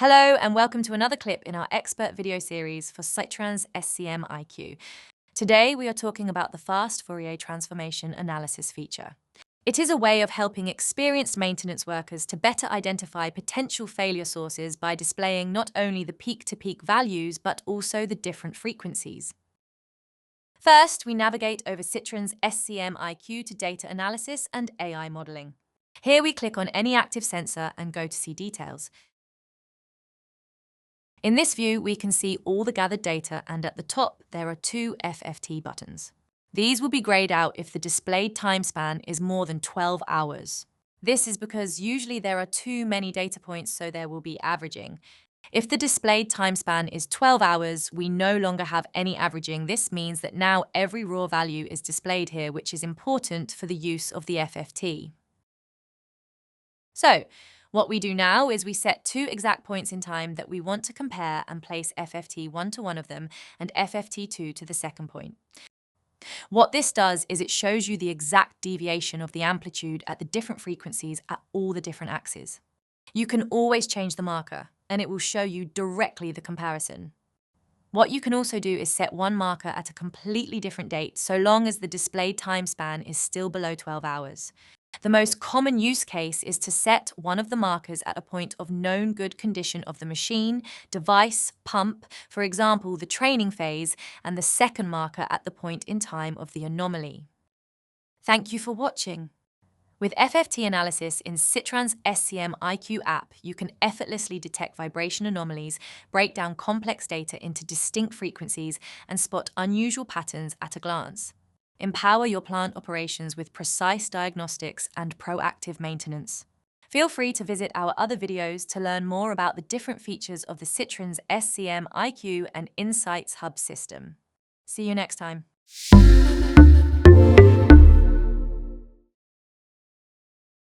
Hello and welcome to another clip in our expert video series for Citrans SCM IQ. Today we are talking about the fast Fourier transformation analysis feature. It is a way of helping experienced maintenance workers to better identify potential failure sources by displaying not only the peak-to-peak values but also the different frequencies. First, we navigate over Citrans SCM IQ to data analysis and AI modeling. Here we click on any active sensor and go to see details. In this view, we can see all the gathered data, and at the top, there are two FFT buttons. These will be grayed out if the displayed time span is more than 12 hours. This is because usually there are too many data points, so there will be averaging. If the displayed time span is 12 hours, we no longer have any averaging. This means that now every raw value is displayed here, which is important for the use of the FFT. So, what we do now is we set two exact points in time that we want to compare and place FFT1 to one of them and FFT2 to the second point. What this does is it shows you the exact deviation of the amplitude at the different frequencies at all the different axes. You can always change the marker, and it will show you directly the comparison. What you can also do is set one marker at a completely different date, so long as the displayed time span is still below 12 hours. The most common use case is to set one of the markers at a point of known good condition of the machine, device, pump, for example, the training phase, and the second marker at the point in time of the anomaly. Thank you for watching. With FFT analysis in Citrans SCM IQ app, you can effortlessly detect vibration anomalies, break down complex data into distinct frequencies, and spot unusual patterns at a glance. Empower your plant operations with precise diagnostics and proactive maintenance. Feel free to visit our other videos to learn more about the different features of the Citrans SCM IQ and Insights Hub system. See you next time.